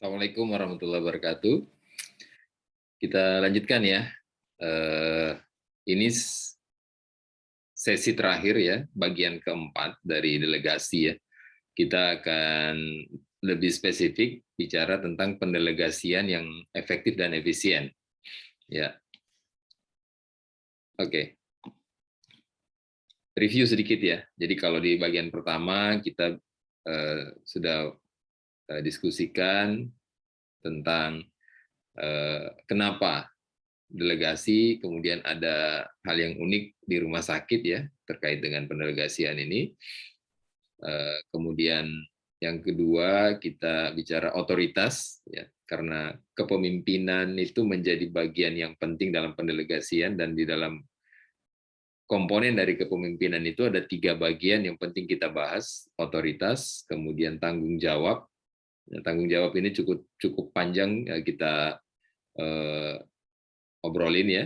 Assalamualaikum warahmatullahi wabarakatuh. Kita lanjutkan ya. Ini sesi terakhir ya, bagian keempat dari delegasi ya. Kita akan lebih spesifik bicara tentang pendelegasian yang efektif dan efisien. Ya, oke. Review sedikit ya. Jadi kalau di bagian pertama kita sudah diskusikan tentang kenapa delegasi, kemudian ada hal yang unik di rumah sakit ya terkait dengan pendelegasian ini. Kemudian yang kedua kita bicara otoritas ya, karena kepemimpinan itu menjadi bagian yang penting dalam pendelegasian, dan di dalam komponen dari kepemimpinan itu ada 3 bagian yang penting kita bahas: otoritas, kemudian tanggung jawab. Nah, tanggung jawab ini cukup panjang ya, kita obrolin ya.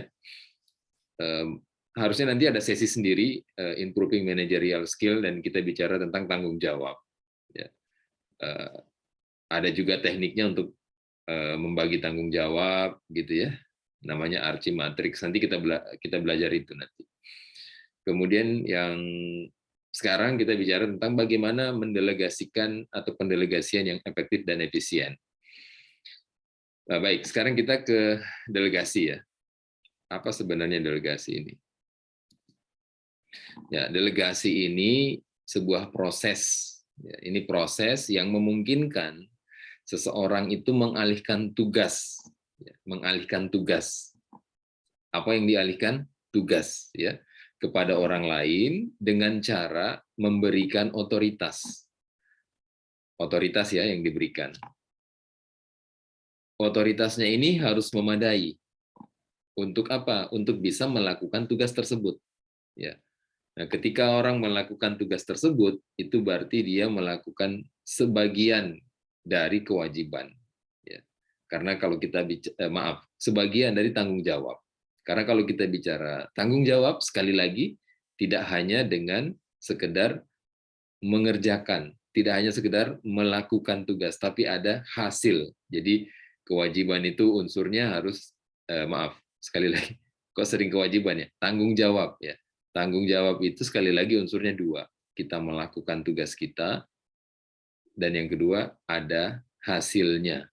Harusnya nanti ada sesi sendiri improving managerial skill, dan kita bicara tentang tanggung jawab. Ya. Ada juga tekniknya untuk membagi tanggung jawab gitu ya. Namanya Archie Matrix. Nanti kita belajar itu nanti. Kemudian yang sekarang kita bicara tentang bagaimana mendelegasikan atau pendelegasian yang efektif dan efisien. Nah, baik, sekarang kita ke delegasi ya. Apa sebenarnya delegasi ini? Ya, delegasi ini sebuah proses. Ya, ini proses yang memungkinkan seseorang itu mengalihkan tugas. Ya, mengalihkan tugas. Apa yang dialihkan? Tugas. Ya, kepada orang lain dengan cara memberikan otoritas. Otoritas ya yang diberikan. Otoritasnya ini harus memadai. Untuk apa? Untuk bisa melakukan tugas tersebut. Ya. Nah, ketika orang melakukan tugas tersebut, itu berarti dia melakukan sebagian dari kewajiban. Ya. Karena kalau kita sebagian dari tanggung jawab. Karena kalau kita bicara tanggung jawab, sekali lagi, tidak hanya dengan sekedar mengerjakan, tidak hanya sekedar melakukan tugas, tapi ada hasil. Jadi kewajiban itu unsurnya harus, sekali lagi, kok sering kewajiban ya? Tanggung jawab ya. Tanggung jawab itu sekali lagi unsurnya 2. Kita melakukan tugas kita, dan yang kedua ada hasilnya.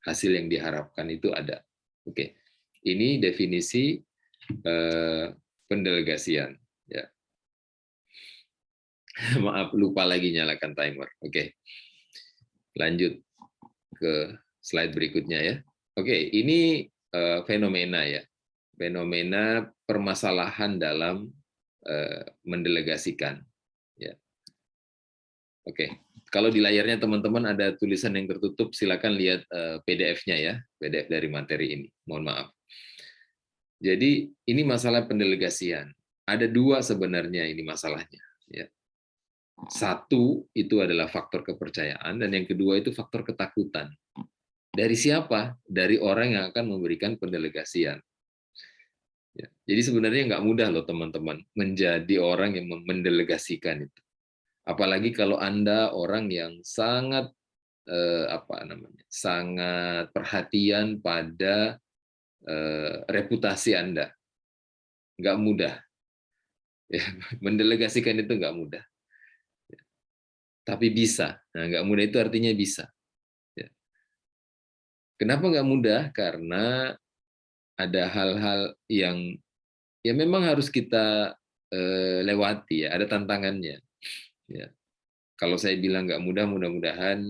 Hasil yang diharapkan itu ada. Oke, ini definisi pendelegasian. Ya. Maaf, lupa lagi nyalakan timer. Oke, lanjut ke slide berikutnya ya. Oke, ini fenomena ya. Fenomena permasalahan dalam mendelegasikan. Ya. Oke, kalau di layarnya teman-teman ada tulisan yang tertutup, silakan lihat PDF-nya ya, PDF dari materi ini. Mohon maaf. Jadi ini masalah pendelegasian. Ada 2 sebenarnya ini masalahnya. Ya. 1 itu adalah faktor kepercayaan, dan yang kedua itu faktor ketakutan. Dari siapa? Dari orang yang akan memberikan pendelegasian. Ya. Jadi sebenarnya nggak mudah loh teman-teman menjadi orang yang mendelegasikan itu. Apalagi kalau Anda orang yang sangat sangat perhatian pada reputasi Anda. Nggak mudah. Ya, mendelegasikan itu nggak mudah. Ya. Tapi bisa. Nah, nggak mudah itu artinya bisa. Ya. Kenapa nggak mudah? Karena ada hal-hal yang ya memang harus kita lewati ya, ada tantangannya. Ya. Kalau saya bilang nggak mudah, mudah-mudahan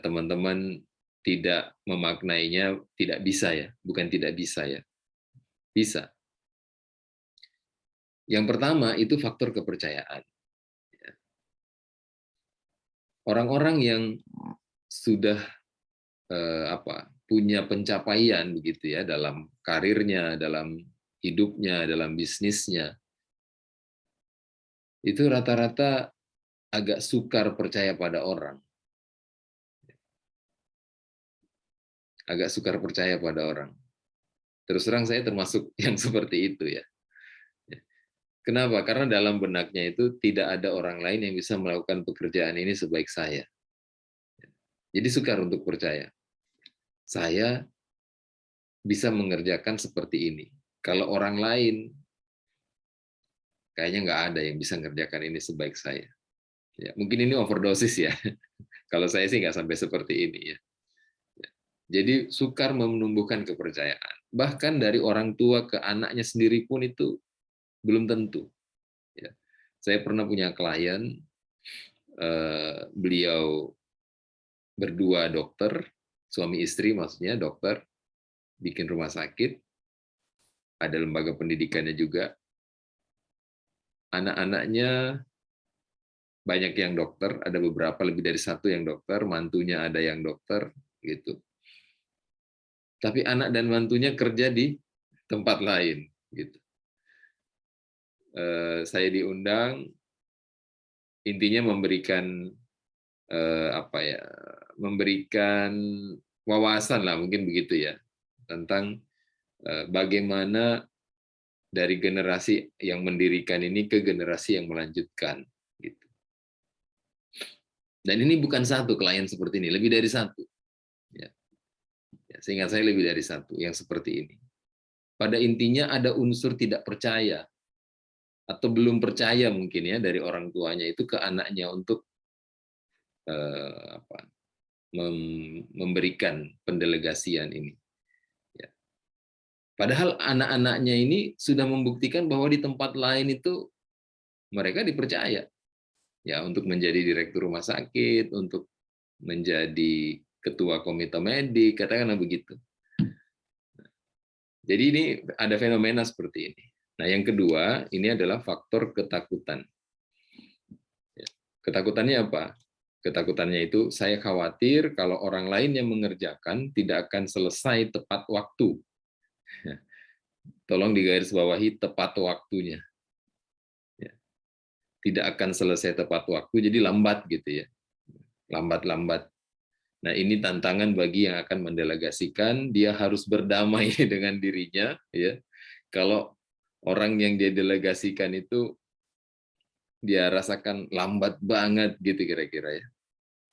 teman-teman tidak memaknainya tidak bisa ya, bukan tidak bisa ya, bisa. Yang pertama itu faktor kepercayaan. Orang-orang yang sudah punya pencapaian begitu ya dalam karirnya, dalam hidupnya, dalam bisnisnya, itu rata-rata agak sukar percaya pada orang. Agak sukar percaya pada orang. Terus terang saya termasuk yang seperti itu ya. Kenapa? Karena dalam benaknya itu tidak ada orang lain yang bisa melakukan pekerjaan ini sebaik saya. Jadi sukar untuk percaya. Saya bisa mengerjakan seperti ini. Kalau orang lain, kayaknya nggak ada yang bisa mengerjakan ini sebaik saya. Ya, mungkin ini overdosis ya. Kalau saya sih nggak sampai seperti ini ya. Jadi sukar menumbuhkan kepercayaan. Bahkan dari orang tua ke anaknya sendiri pun itu belum tentu. Ya. Saya pernah punya klien, beliau berdua dokter, suami istri maksudnya dokter, bikin rumah sakit, ada lembaga pendidikannya juga. Anak-anaknya banyak yang dokter, ada beberapa lebih dari satu yang dokter, mantunya ada yang dokter, gitu. Tapi anak dan mantunya kerja di tempat lain, gitu. Saya diundang, intinya memberikan apa ya, memberikan wawasan lah mungkin begitu ya tentang bagaimana dari generasi yang mendirikan ini ke generasi yang melanjutkan gitu. Dan ini bukan satu klien seperti ini, lebih dari satu. Ya. Seingat saya lebih dari satu yang seperti ini. Pada intinya ada unsur tidak percaya atau belum percaya mungkin ya dari orang tuanya itu ke anaknya untuk apa, memberikan pendelegasian ini. Ya. Padahal anak-anaknya ini sudah membuktikan bahwa di tempat lain itu mereka dipercaya ya untuk menjadi direktur rumah sakit, untuk menjadi ketua komite medik, katakanlah begitu. Jadi ini ada fenomena seperti ini. Nah, yang kedua, ini adalah faktor ketakutan. Ketakutannya apa? Ketakutannya itu saya khawatir kalau orang lain yang mengerjakan tidak akan selesai tepat waktu. Tolong digarisbawahi tepat waktunya. Tidak akan selesai tepat waktu, jadi lambat gitu ya. Lambat-lambat. Nah, ini tantangan bagi yang akan mendelegasikan, dia harus berdamai dengan dirinya ya. Kalau orang yang dia delegasikan itu dia rasakan lambat banget gitu kira-kira ya.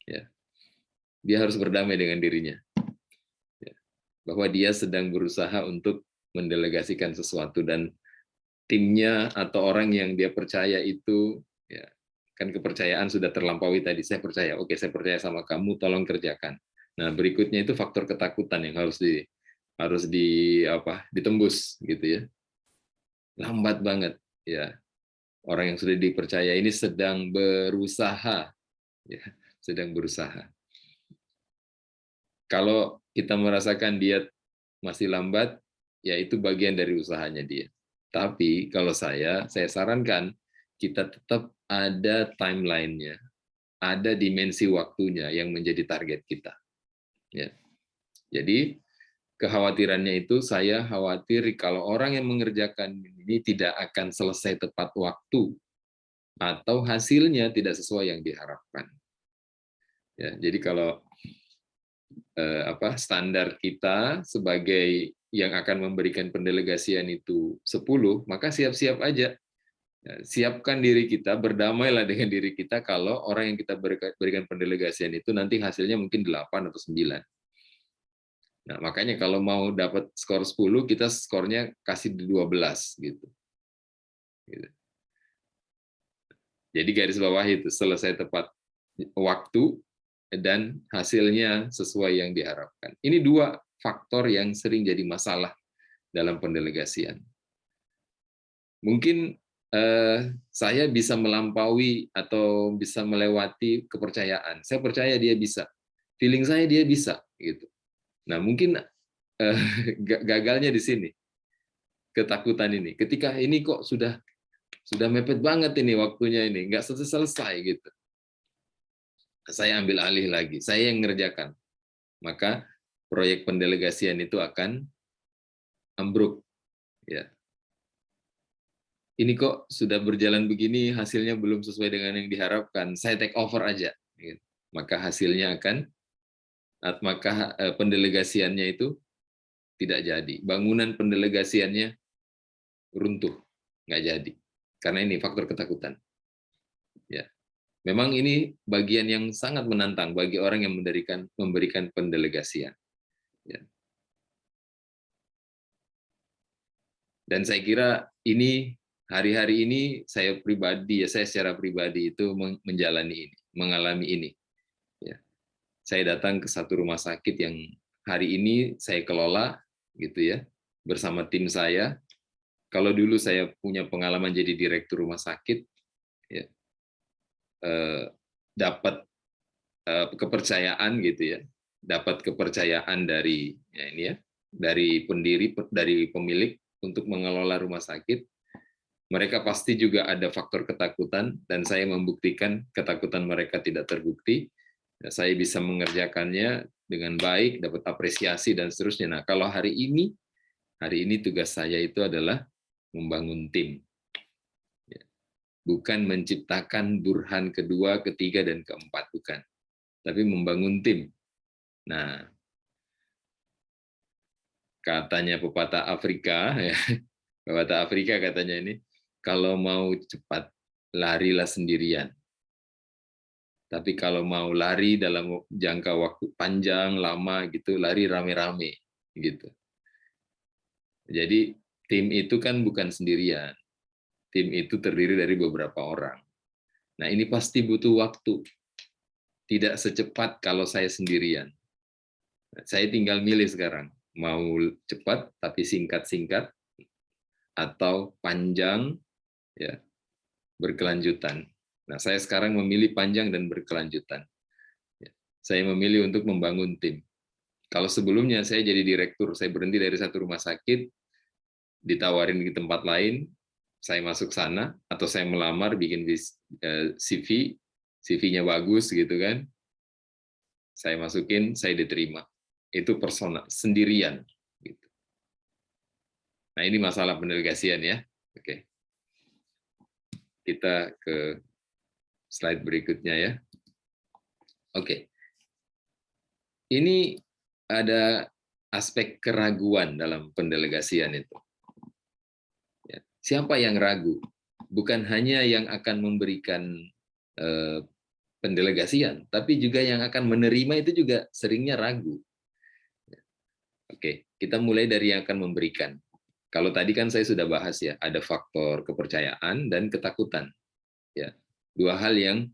Ya. Dia harus berdamai dengan dirinya. Ya. Bahwa dia sedang berusaha untuk mendelegasikan sesuatu dan timnya atau orang yang dia percaya itu ya, kan kepercayaan sudah terlampaui tadi. Saya percaya, oke saya percaya sama kamu, tolong kerjakan. Nah, berikutnya itu faktor ketakutan yang harus ditembus gitu ya. Lambat banget ya. Orang yang sudah dipercaya ini sedang berusaha ya, sedang berusaha. Kalau kita merasakan dia masih lambat, ya itu bagian dari usahanya dia. Tapi kalau saya sarankan kita tetap ada timeline-nya, ada dimensi waktunya yang menjadi target kita. Ya. Jadi kekhawatirannya itu saya khawatir kalau orang yang mengerjakan ini tidak akan selesai tepat waktu atau hasilnya tidak sesuai yang diharapkan. Ya, jadi kalau standar kita sebagai yang akan memberikan pendelegasian itu 10, maka siap-siap aja. Siapkan diri kita, berdamailah dengan diri kita kalau orang yang kita berikan pendelegasian itu nanti hasilnya mungkin 8 atau 9. Nah, makanya kalau mau dapat skor 10, kita skornya kasih 12 gitu. Jadi garis bawah itu selesai tepat waktu dan hasilnya sesuai yang diharapkan. Ini dua faktor yang sering jadi masalah dalam pendelegasian. Mungkin saya bisa melampaui atau bisa melewati kepercayaan. Saya percaya dia bisa. Feeling saya dia bisa gitu. Nah, mungkin gagalnya di sini. Ketakutan ini. Ketika ini kok sudah mepet banget ini waktunya ini, nggak selesai gitu. Saya ambil alih lagi, saya yang ngerjakan. Maka proyek pendelegasian itu akan ambruk. Ya. Ini kok sudah berjalan begini, hasilnya belum sesuai dengan yang diharapkan. Saya take over aja. Maka hasilnya maka pendelegasiannya itu tidak jadi. Bangunan pendelegasiannya runtuh, nggak jadi. Karena ini faktor ketakutan. Ya. Memang ini bagian yang sangat menantang bagi orang yang memberikan pendelegasian. Ya. Dan saya kira ini hari-hari ini saya secara pribadi itu menjalani ini, mengalami ini. Ya. Saya datang ke satu rumah sakit yang hari ini saya kelola, gitu ya, bersama tim saya. Kalau dulu saya punya pengalaman jadi direktur rumah sakit, ya, dapat kepercayaan gitu ya, dapat kepercayaan dari ya ini ya, dari pendiri, dari pemilik untuk mengelola rumah sakit. Mereka pasti juga ada faktor ketakutan, dan saya membuktikan ketakutan mereka tidak terbukti. Saya bisa mengerjakannya dengan baik, dapat apresiasi dan seterusnya. Nah, kalau hari ini tugas saya itu adalah membangun tim, bukan menciptakan burhan kedua, ketiga, dan keempat, bukan, tapi membangun tim. Nah, katanya pepatah Afrika, ya, pepatah Afrika katanya ini, kalau mau cepat, larilah sendirian. Tapi kalau mau lari dalam jangka waktu panjang, lama gitu, lari rame-rame gitu. Jadi tim itu kan bukan sendirian. Tim itu terdiri dari beberapa orang. Nah, ini pasti butuh waktu. Tidak secepat kalau saya sendirian. Saya tinggal milih sekarang, mau cepat tapi singkat-singkat atau panjang ya, berkelanjutan. Nah, saya sekarang memilih panjang dan berkelanjutan. Saya memilih untuk membangun tim. Kalau sebelumnya saya jadi direktur, saya berhenti dari satu rumah sakit, ditawarin di tempat lain, saya masuk sana, atau saya melamar, bikin CV, CV-nya bagus gitu kan, saya masukin, saya diterima. Itu personal, sendirian. Gitu. Nah, ini masalah pendelegasian ya. Oke. Kita ke slide berikutnya ya. Oke. Ini ada aspek keraguan dalam pendelegasian itu. Siapa yang ragu? Bukan hanya yang akan memberikan pendelegasian, tapi juga yang akan menerima itu juga seringnya ragu. Oke, kita mulai dari yang akan memberikan. Kalau tadi kan saya sudah bahas ya, ada faktor kepercayaan dan ketakutan. Ya, dua hal yang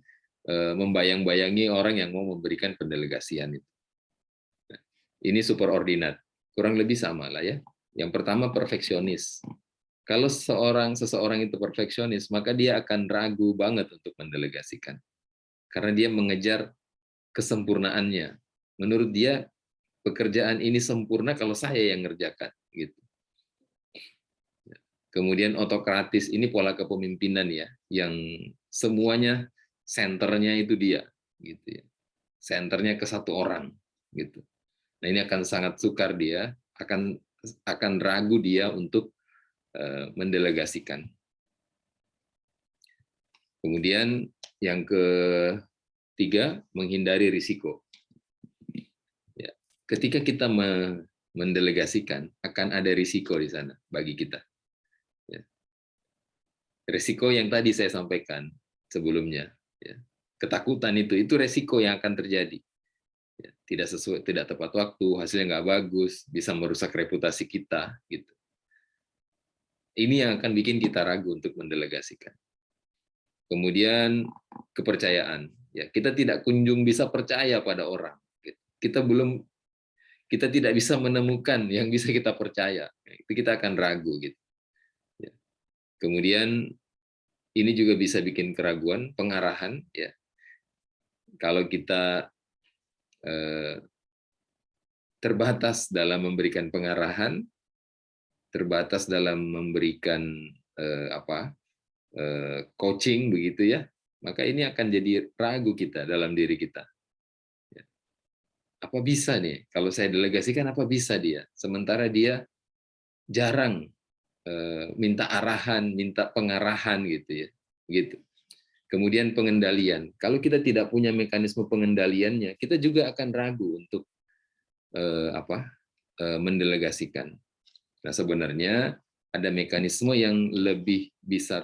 membayang-bayangi orang yang mau memberikan pendelegasian itu. Nah, ini superordinat, kurang lebih sama lah ya. Yang pertama perfeksionis. Kalau seseorang itu perfeksionis, maka dia akan ragu banget untuk mendelegasikan. Karena dia mengejar kesempurnaannya. Menurut dia, pekerjaan ini sempurna kalau saya yang ngerjakan. Gitu. Kemudian otokratis, ini pola kepemimpinan ya, yang semuanya senternya itu dia. Gitu ya. Senternya ke satu orang. Gitu. Nah, ini akan sangat sukar dia, akan ragu dia untuk mendelegasikan. Kemudian yang ketiga, menghindari risiko. Ya, ketika kita mendelegasikan, akan ada risiko di sana bagi kita. Ya. Risiko yang tadi saya sampaikan sebelumnya, ya. Ketakutan itu risiko yang akan terjadi. Ya, tidak sesuai, tidak tepat waktu, hasilnya nggak bagus, bisa merusak reputasi kita. Gitu. Ini yang akan bikin kita ragu untuk mendelegasikan. Kemudian kepercayaan. Ya, kita tidak kunjung bisa percaya pada orang. Kita tidak bisa menemukan yang bisa kita percaya. Itu kita akan ragu gitu. Ya. Kemudian ini juga bisa bikin keraguan, pengarahan. Ya. Kalau kita terbatas dalam memberikan pengarahan, terbatas dalam memberikan coaching begitu ya, maka ini akan jadi ragu kita dalam diri kita. Apa bisa nih kalau saya delegasikan, apa bisa dia, sementara dia jarang minta arahan, minta pengarahan gitu ya, gitu. Kemudian pengendalian, kalau kita tidak punya mekanisme pengendaliannya, kita juga akan ragu untuk mendelegasikan. Nah, sebenarnya ada mekanisme yang lebih bisa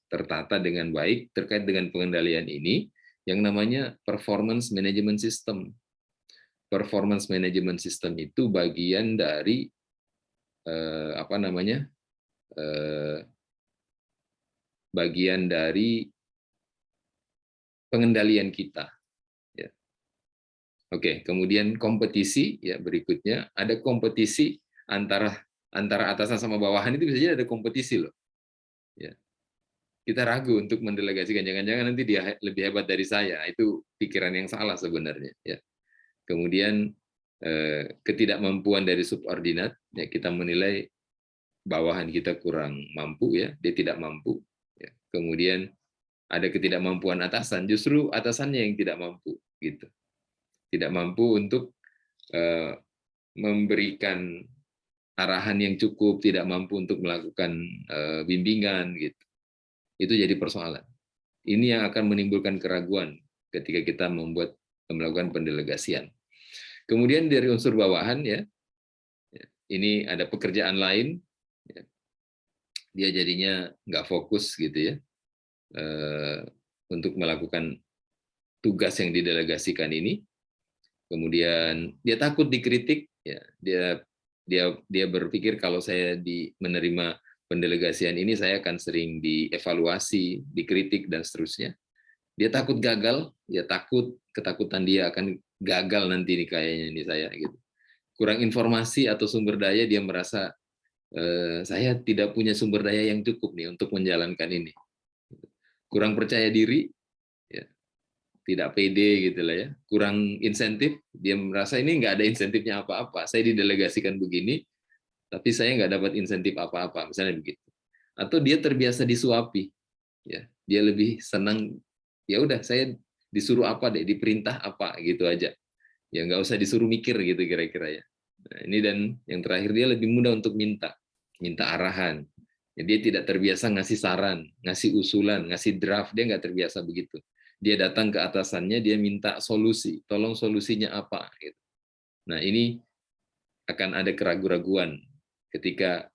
tertata dengan baik terkait dengan pengendalian ini, yang namanya performance management system. Performance management system itu bagian dari bagian dari pengendalian kita. Ya. Oke, kemudian kompetisi ya berikutnya ada kompetisi antara atasan sama bawahan, itu bisa jadi ada kompetisi loh. Ya. Kita ragu untuk mendelegasikan, jangan-jangan nanti dia lebih hebat dari saya. Itu pikiran yang salah sebenarnya. Ya. Kemudian ketidakmampuan dari subordinat, ya kita menilai bawahan kita kurang mampu, ya dia tidak mampu. Ya. Kemudian ada ketidakmampuan atasan, justru atasannya yang tidak mampu, gitu. Tidak mampu untuk memberikan arahan yang cukup, tidak mampu untuk melakukan bimbingan, gitu. Itu jadi persoalan. Ini yang akan menimbulkan keraguan ketika kita melakukan pendelegasian. Kemudian dari unsur bawahan, ya, ini ada pekerjaan lain, ya, dia jadinya nggak fokus gitu ya, untuk melakukan tugas yang didelegasikan ini. Kemudian dia takut dikritik, ya, dia berpikir kalau saya menerima pendelegasian ini saya akan sering dievaluasi, dikritik dan seterusnya. Dia takut gagal, ya ketakutan dia akan gagal nanti nih kayaknya ini saya gitu. Kurang informasi atau sumber daya, dia merasa saya tidak punya sumber daya yang cukup nih untuk menjalankan ini. Kurang percaya diri, ya, tidak pede gitu lah ya. Kurang insentif, dia merasa ini nggak ada insentifnya apa-apa. Saya didelegasikan begini, tapi saya nggak dapat insentif apa-apa, misalnya begitu. Atau dia terbiasa disuapi, ya. Dia lebih senang, ya udah saya disuruh apa deh, diperintah apa gitu aja. Ya nggak usah disuruh mikir gitu kira-kira ya. Nah, ini dan yang terakhir dia lebih mudah untuk minta arahan. Ya, dia tidak terbiasa ngasih saran, ngasih usulan, ngasih draft, dia nggak terbiasa begitu. Dia datang ke atasannya, dia minta solusi, tolong solusinya apa. Gitu. Nah ini akan ada keraguan-raguan ketika